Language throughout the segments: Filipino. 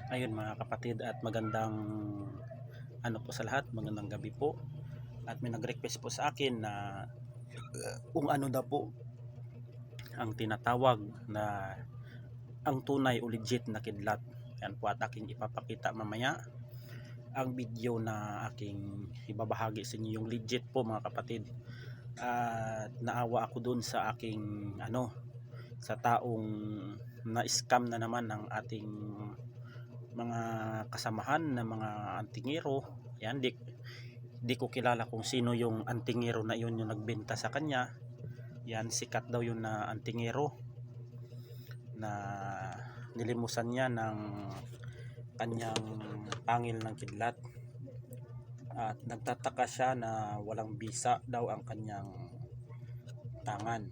Ayun mga kapatid at magandang po sa lahat, magandang gabi po. At may nag-request po sa akin na kung ano daw po ang tinatawag na ang tunay o legit na kidlat. Yan po at aking ipapakita mamaya ang video na aking ibabahagi sa inyo yung legit po mga kapatid. At naawa ako dun sa aking sa taong na-scam na naman ng ating mga kasamahan na mga antingero. Yan, di ko kilala kung sino yung antingero na yun yung nagbenta sa kanya. Yan, sikat daw yun na antingero na nilimusan niya ng kanyang pangil ng kidlat, at nagtataka siya na walang bisa daw ang kanyang tangan.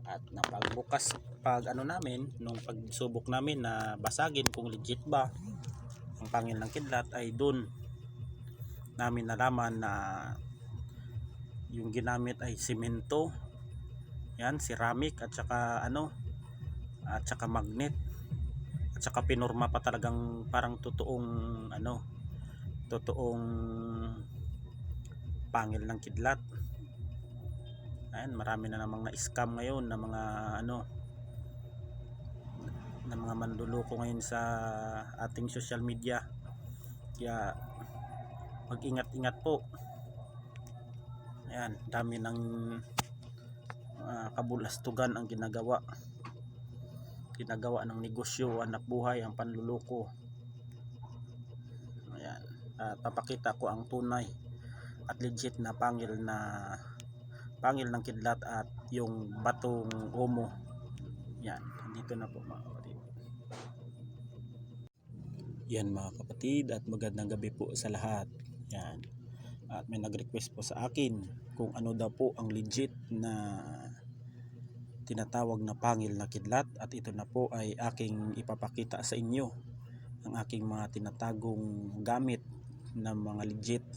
At napagbukas namin nung pagsubok namin na basagin kung legit ba ang pangil ng kidlat, ay dun namin nalaman na yung ginamit ay simento, yan, ceramic at saka at saka magnet, at saka pinorma pa talagang parang totoong pangil ng kidlat. Ayan, marami na namang na-scam ngayon na mga manluloko ngayon sa ating social media. Kaya mag-ingat-ingat po. Ayan, dami ng kabulastugan ang ginagawa ng negosyo, anak buhay, ang panluloko. Ayan, papakita ko ang tunay at legit na pangil ng kidlat at yung batong omo. Yan, dito na po mga kapatid. Yan mga kapatid at magandang gabi po sa lahat. Yan. At may nag-request po sa akin kung ano daw po ang legit na tinatawag na pangil na kidlat, at ito na po ay aking ipapakita sa inyo ang aking mga tinatagong gamit na mga legit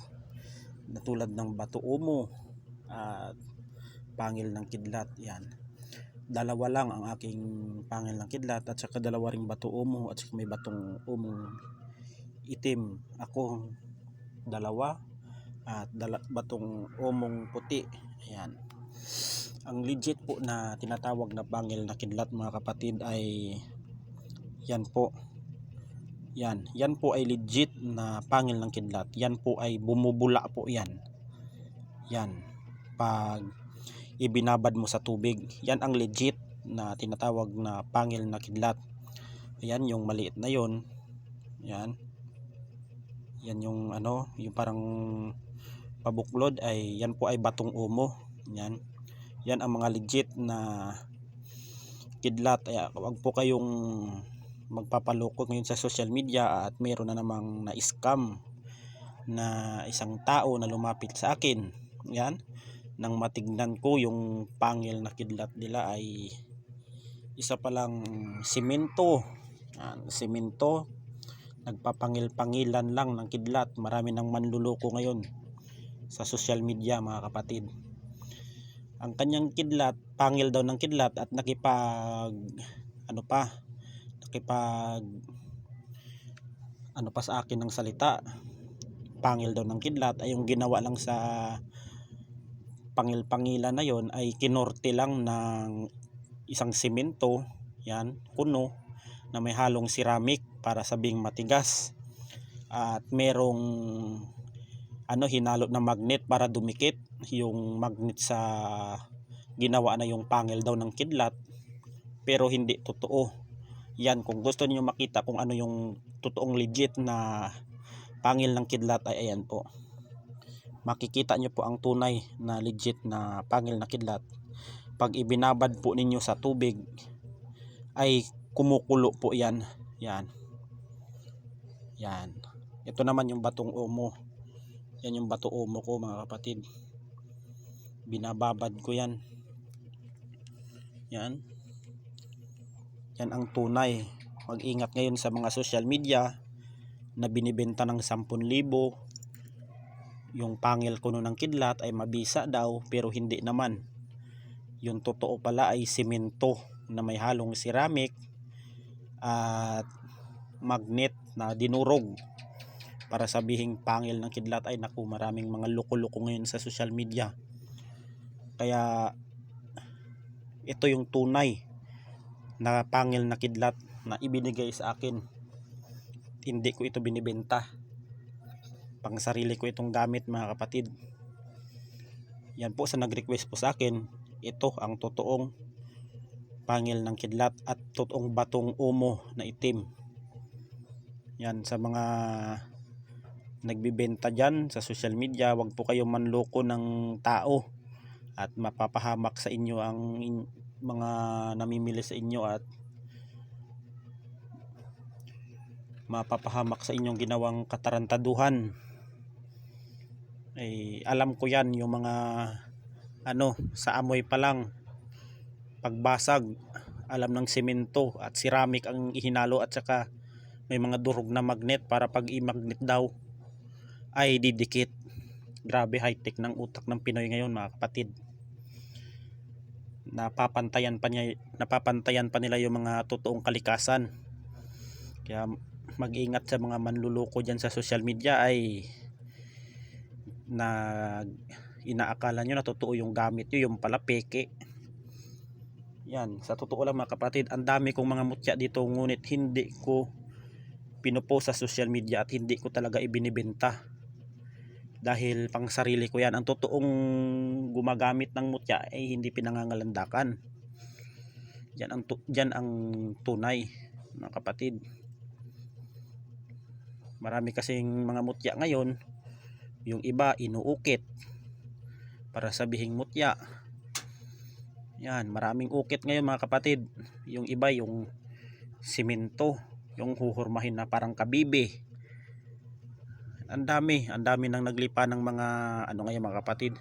na tulad ng bato omo at pangil ng kidlat. Yan, dalawa lang ang aking pangil ng kidlat at saka dalawa ring bato omo, at saka may batong omong itim ako dalawa, at batong omong puti. Ayan, ang legit po na tinatawag na pangil na kidlat mga kapatid ay yan po. Yan po ay legit na pangil ng kidlat. Yan po ay bumubula po yan. Yan, pag ibinabad mo sa tubig, yan ang legit na tinatawag na pangil na kidlat. Ayan, yung maliit na yon, yan yung yung parang pabuklod, ay yan po ay batong omo. Yan ang mga legit na kidlat. Wag po kayong magpapaloko ngayon sa social media, at mayroon na namang na-scam na isang tao na lumapit sa akin. Yan, nang matignan ko yung pangil na kidlat nila ay isa palang simento. Simento, nagpapangil-pangilan lang ng kidlat. Marami ng manluloko ngayon sa social media mga kapatid. Ang kanyang kidlat, pangil daw ng kidlat, at nakipag sa akin ng salita, pangil daw ng kidlat, ay yung ginawa lang sa pangil-pangilan na yon ay kinorte lang ng isang simento, yan, kuno na may halong ceramic para sabing matigas, at merong hinalo na magnet para dumikit yung magnet sa ginawa na yung pangil daw ng kidlat, pero hindi totoo. Yan, kung gusto niyo makita kung ano yung totoong legit na pangil ng kidlat, ay ayan po. Makikita nyo po ang tunay na legit na pangil na kidlat. Pag ibinabad po ninyo sa tubig ay kumukulo po yan. Yan. Ito naman yung batong omo. Yan yung bato omo ko mga kapatid. Binababad ko yan. Yan ang tunay. Mag-ingat ngayon sa mga social media na binibenta ng 10,000 yung pangil kuno ng kidlat ay mabisa daw, pero hindi naman. Yung totoo pala ay simento na may halong ceramic, at magnet na dinurog para sabihing pangil ng kidlat. Ay naku, maraming mga loko-loko ngayon sa social media. Kaya ito yung tunay na pangil na kidlat na ibinigay sa akin. Hindi ko ito binibenta, pang sarili ko itong gamit mga kapatid. Yan po, sa nag-request po sa akin, ito ang totoong pangil ng kidlat at totoong batong umo na itim. Yan, sa mga nagbibenta dyan sa social media, wag po kayong manloko ng tao at mapapahamak sa inyo ang mga namimili sa inyo at mapapahamak sa inyong ginawang katarantaduhan. Ay alam ko yan, yung mga sa amoy pa lang, pagbasag, alam ng semento at ceramic ang ihinalo at saka may mga durog na magnet para pag i-magnet daw ay didikit. Grabe, high-tech ng utak ng Pinoy ngayon mga kapatid. Napapantayan pa nila yung mga totoong kalikasan. Kaya mag-ingat sa mga manluloko dyan sa social media ay na inaakala nyo na totoo yung gamit nyo, yung pala peke. Yan, sa totoo lang mga kapatid, ang dami kong mga mutya dito, ngunit hindi ko pinupost sa social media at hindi ko talaga ibinibenta dahil pang sarili ko yan. Ang totoong gumagamit ng mutya ay hindi pinangangalandakan. Diyan ang tunay mga kapatid. Marami kasing mga mutya ngayon, yung iba inuukit para sabihing mutya. Yan, maraming ukit ngayon mga kapatid. Yung iba yung simento, yung huhurmahin na parang kabibe. Ang dami nang naglipa ng mga ngayon mga kapatid.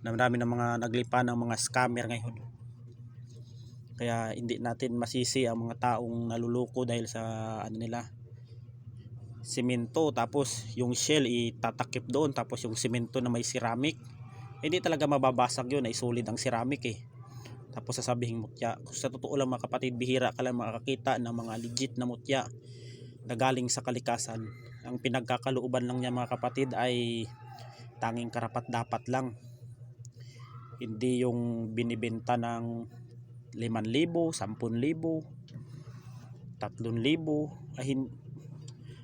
Marami ng mga naglipa ng mga scammer ngayon. Kaya hindi natin masisi ang mga taong naluloko dahil sa nila, simento, tapos yung shell itatakip doon, tapos yung simento na may ceramic, hindi talaga mababasag yun, ay solid ang ceramic tapos sasabihin mutya. Sa totoo lang mga kapatid, bihira ka lang makakita ng mga legit na mutya na galing sa kalikasan. Ang pinagkakalooban lang niya mga kapatid ay tanging karapat dapat lang, hindi yung binibenta ng 5,000, 10,000, 3,000.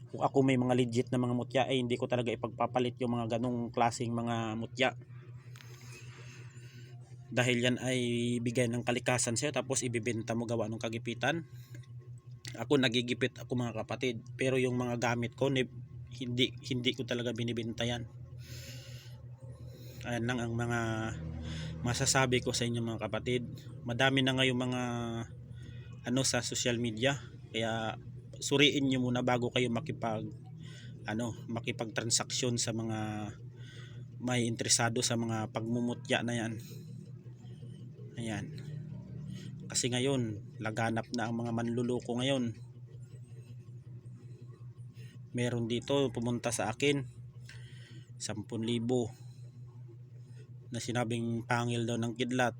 Kung ako may mga legit na mga mutya ay hindi ko talaga ipagpapalit yung mga ganong klaseng mga mutya, dahil yan ay bigay ng kalikasan sa'yo tapos ibibenta mo gawa ng kagipitan. Ako nagigipit ako mga kapatid, pero yung mga gamit ko hindi ko talaga binibenta yan. Ayan lang ang mga masasabi ko sa inyo mga kapatid. Madami na ngayong mga sa social media, kaya suriin nyo muna bago kayo makipagtransaksyon sa mga may interesado sa mga pagmumutya na yan. Ayan, kasi ngayon laganap na ang mga manluloko ngayon. Meron dito pumunta sa akin 10,000 na sinabing pangil daw ng kidlat.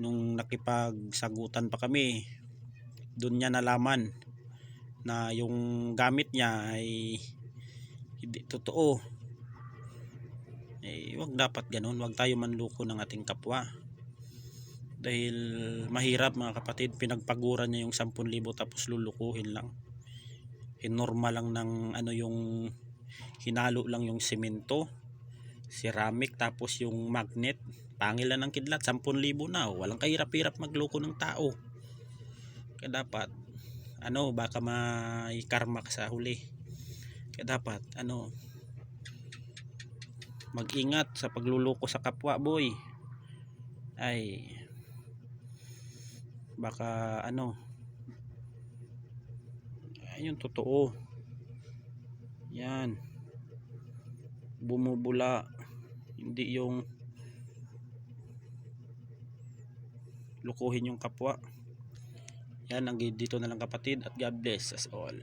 Nung nakipagsagutan pa kami, doon niya nalaman na yung gamit niya ay hindi totoo. Wag dapat ganun, wag tayo manloko ng ating kapwa, dahil mahirap mga kapatid. Pinagpaguran niya yung 10,000 tapos lulukuhin lang. Normal lang ng yung hinalo lang yung semento, ceramic, tapos yung magnet, pangil na ng kidlat, 10,000 na. Walang kahirap-hirap magloko ng tao. Kaya dapat baka may karma sa huli. Kaya dapat mag-ingat sa pagluloko sa kapwa, boy. Ay baka yung totoo yan bumubula, hindi yung lukuhin yung kapwa. Yan, dito na lang kapatid, at God bless us all.